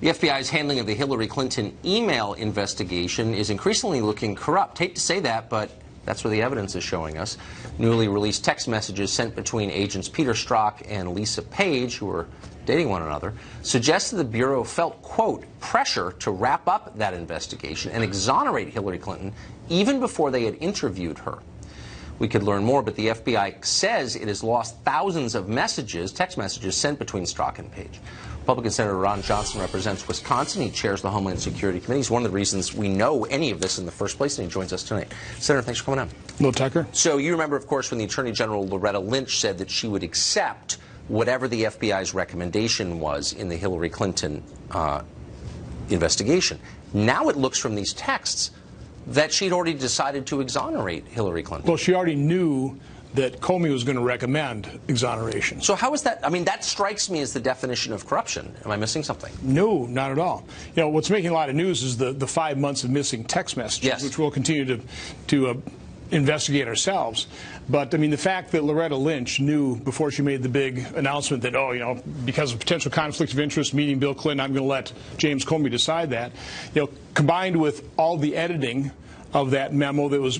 The FBI's handling of the Hillary Clinton email investigation is increasingly looking corrupt. Hate to say that, but that's what the evidence is showing us. Newly released text messages sent between agents Peter Strzok and Lisa Page, who were dating one another, suggested the Bureau felt, quote, pressure to wrap up that investigation and exonerate Hillary Clinton even before they had interviewed her. We could learn more, but the FBI says it has lost thousands of messages, text messages, sent between Strzok and Page. Republican Senator Ron Johnson represents Wisconsin. He chairs the Homeland Security Committee. He's one of the reasons we know any of this in the first place, and he joins us tonight. Senator, thanks for coming on. Hello, Tucker. So you remember, of course, when the Attorney General Loretta Lynch said that she would accept whatever the FBI's recommendation was in the Hillary Clinton investigation. Now it looks from these texts that she'd already decided to exonerate Hillary Clinton. Well, she already knew that Comey was going to recommend exoneration. So how is that? I mean, that strikes me as the definition of corruption. Am I missing something? No, not at all. You know, what's making a lot of news is the 5 months of missing text messages, yes, which we'll continue to investigate ourselves. But, I mean, the fact that Loretta Lynch knew before she made the big announcement that, oh, you know, because of potential conflict of interest meeting Bill Clinton, I'm going to let James Comey decide that, you know, combined with all the editing of that memo that was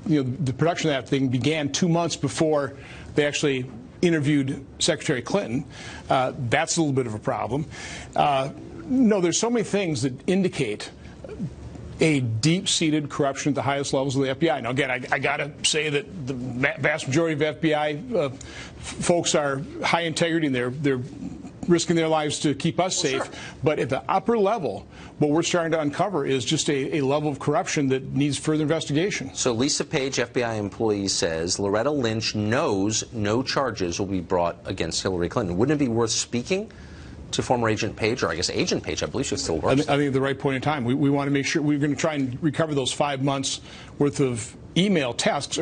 you know, the production of that thing began 2 months before they actually interviewed Secretary Clinton. That's a little bit of a problem. No, there's so many things that indicate a deep-seated corruption at the highest levels of the FBI. Now, again, I got to say that the vast majority of FBI folks are high integrity, and they're risking their lives to keep us safe. Sure. But at the upper level, what we're starting to uncover is just a level of corruption that needs further investigation. So Lisa Page, FBI employee, says Loretta Lynch knows no charges will be brought against Hillary Clinton. Wouldn't it be worth speaking to former Agent Page, or I guess Agent Page? I believe she still works. I think at the right point in time. We want to make sure we're going to try and recover those 5 months worth of email texts,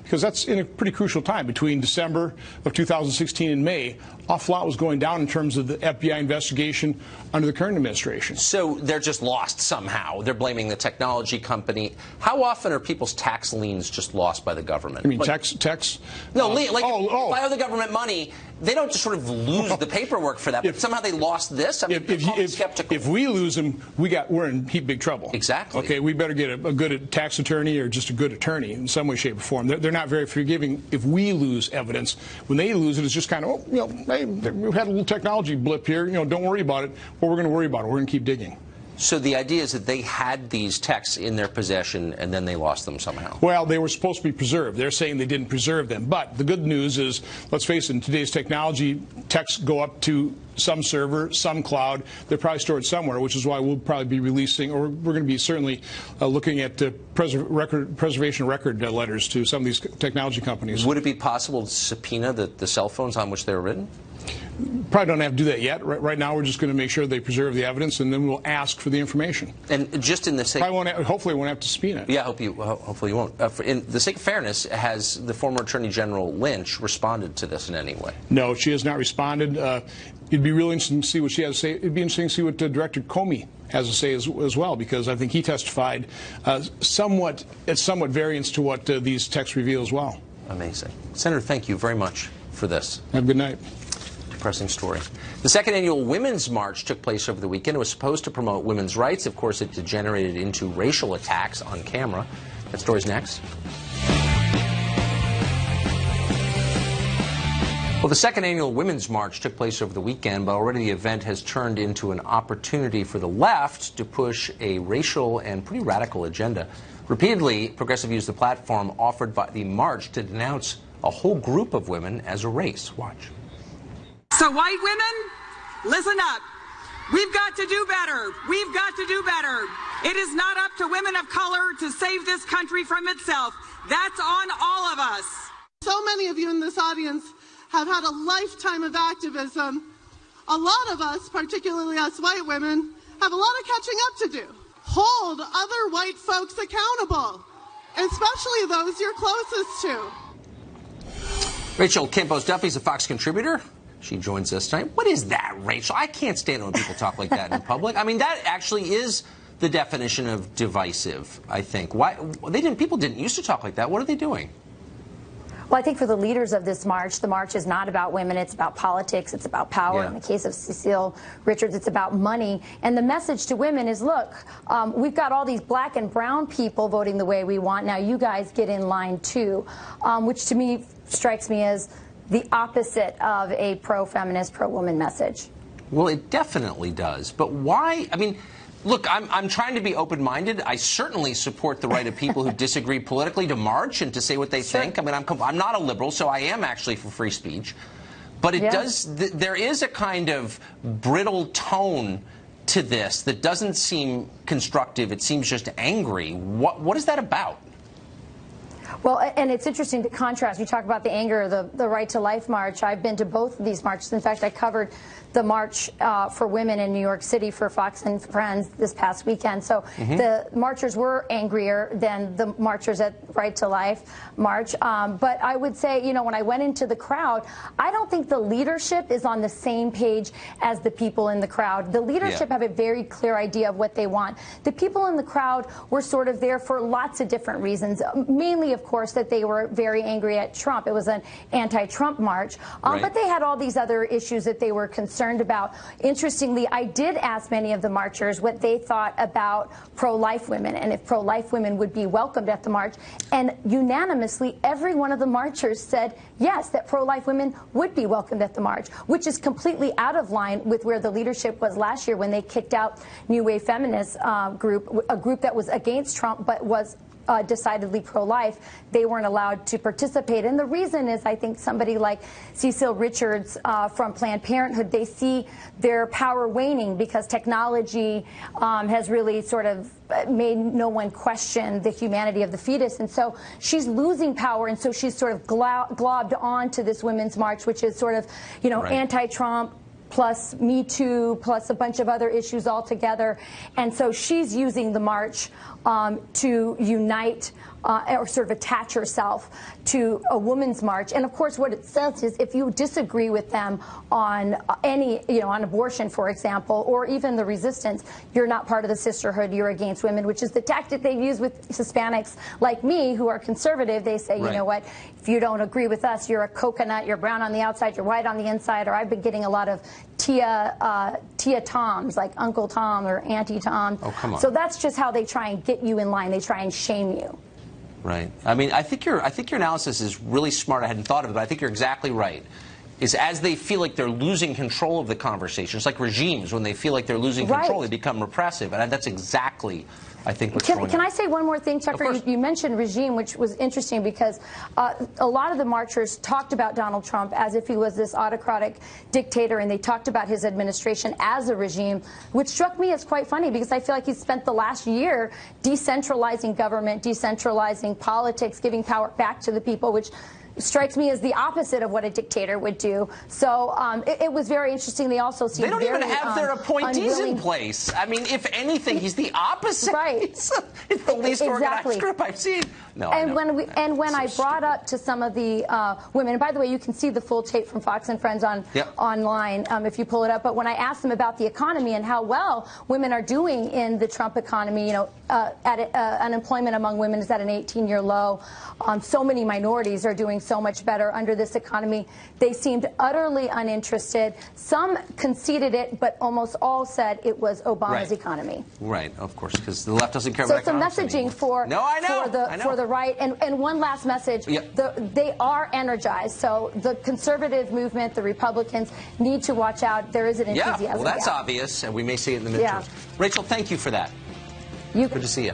because that's in a pretty crucial time. Between December of 2016 and May, awful lot was going down in terms of the FBI investigation under the current administration. So they're just lost somehow. They're blaming the technology company. How often are people's tax liens just lost by the government? I mean, tax? No, if I owe the government money, they don't just sort of lose the paperwork for that, but somehow they lost this? I mean, if we lose them, we're in big trouble. Exactly. Okay, we better get a good tax attorney or just a good attorney in some way, shape, or form. They're not very forgiving if we lose evidence. When they lose it, it's just kind of, oh, you know, hey, we've had a little technology blip here. You know, don't worry about it. Well, we're going to worry about it. We're going to keep digging. So the idea is that they had these texts in their possession and then they lost them somehow. Well, they were supposed to be preserved. They're saying they didn't preserve them. But the good news is, let's face it, in today's technology, texts go up to some server, some cloud. They're probably stored somewhere, which is why we'll probably be releasing, or we're going to be certainly looking at preservation record letters to some of these technology companies. Would it be possible to subpoena the cell phones on which they were written? Probably don't have to do that yet. Right now, we're just going to make sure they preserve the evidence, and then we'll ask for the information. And just in the sake, hopefully, we won't have to subpoena it. Yeah, hopefully you won't. In the sake of fairness, has the former Attorney General Lynch responded to this in any way? No, she has not responded. It'd be really interesting to see what she has to say. It'd be interesting to see what Director Comey has to say as well, because I think he testified somewhat variance to what these texts reveal as well. Amazing. Senator, thank you very much for this. Have a good night. Depressing story. The second annual Women's March took place over the weekend. It was supposed to promote women's rights. Of course, it degenerated into racial attacks on camera. That story's next. Well, the second annual Women's March took place over the weekend, but already the event has turned into an opportunity for the left to push a racial and pretty radical agenda. Repeatedly, progressive used the platform offered by the march to denounce a whole group of women as a race. Watch. So white women, listen up. We've got to do better. We've got to do better. It is not up to women of color to save this country from itself. That's on all of us. So many of you in this audience have had a lifetime of activism. A lot of us, particularly us white women, have a lot of catching up to do. Hold other white folks accountable, especially those you're closest to. Rachel Campos-Duffy's a Fox contributor. She joins us tonight. What is that, Rachel? I can't stand it when people talk like that in public. I mean, that actually is the definition of divisive, I think. Why people didn't used to talk like that. What are they doing? Well, I think for the leaders of this march, the march is not about women. It's about politics. It's about power. Yeah. In the case of Cecile Richards, it's about money. And the message to women is, look, we've got all these black and brown people voting the way we want. Now you guys get in line too, which to me strikes me as the opposite of a pro-feminist, pro-woman message. Well, it definitely does. But why? I mean, look, I'm trying to be open-minded. I certainly support the right of people who disagree politically to march and to say what they think. I mean, I'm not a liberal, so I am actually for free speech. But it does. There is a kind of brittle tone to this that doesn't seem constructive. It seems just angry. What is that about? Well, and it's interesting to contrast. You talk about the anger, the Right to Life March. I've been to both of these marches. In fact, I covered the March for Women in New York City for Fox and Friends this past weekend. So the marchers were angrier than the marchers at Right to Life March. But I would say, you know, when I went into the crowd, I don't think the leadership is on the same page as the people in the crowd. The leadership have a very clear idea of what they want. The people in the crowd were sort of there for lots of different reasons, mainly, of course, that they were very angry at Trump. It was an anti-Trump march. But they had all these other issues that they were concerned about. Interestingly, I did ask many of the marchers what they thought about pro-life women and if pro-life women would be welcomed at the march. And unanimously, every one of the marchers said yes, that pro-life women would be welcomed at the march, which is completely out of line with where the leadership was last year when they kicked out New Wave Feminist group, a group that was against Trump but was decidedly pro-life. They weren't allowed to participate. And the reason is, I think somebody like Cecile Richards from Planned Parenthood, they see their power waning because technology has really sort of made no one question the humanity of the fetus. And so she's losing power, and so she's sort of globbed onto this women's march, which is sort of, you know, anti-Trump, plus Me Too, plus a bunch of other issues altogether. And so she's using the march to unite or sort of attach herself to a woman's march. And of course, what it says is if you disagree with them on any, you know, on abortion, for example, or even the resistance, you're not part of the sisterhood, you're against women, which is the tactic they use with Hispanics like me who are conservative. They say, you know what, if you don't agree with us, you're a coconut, you're brown on the outside, you're white on the inside. Or I've been getting a lot of Tia Toms, like Uncle Tom or Auntie Tom. Oh, come on. So that's just how they try and get you in line. They try and shame you. Right. I mean, I think your analysis is really smart. I hadn't thought of it, but I think you're exactly right. Is as they feel like they're losing control of the conversation. It's like regimes. When they feel like they're losing control, they become repressive. And that's exactly, I think, what's going on. Can I say one more thing, Tucker? You mentioned regime, which was interesting because a lot of the marchers talked about Donald Trump as if he was this autocratic dictator, and they talked about his administration as a regime, which struck me as quite funny because I feel like he spent the last year decentralizing government, decentralizing politics, giving power back to the people, which strikes me as the opposite of what a dictator would do. So it was very interesting. They also seemed They don't even have their appointees unwilling. in place. I mean, if anything, he's the opposite. Right. It's the least organized group I've seen. No, and when I brought up to some of the women, and by the way, you can see the full tape from Fox and Friends online if you pull it up. But when I asked them about the economy and how well women are doing in the Trump economy, you know, unemployment among women is at an 18-year low. So many minorities are doing so much better under this economy. They seemed utterly uninterested. Some conceded it, but almost all said it was Obama's economy. Right, of course, because the left doesn't care about economics So it's a messaging anymore. for the right. And one last message, they are energized. So the conservative movement, the Republicans, need to watch out. There is an enthusiasm. Yeah, well, that's obvious, and we may see it in the midterms. Rachel, thank you for that. Good to see you.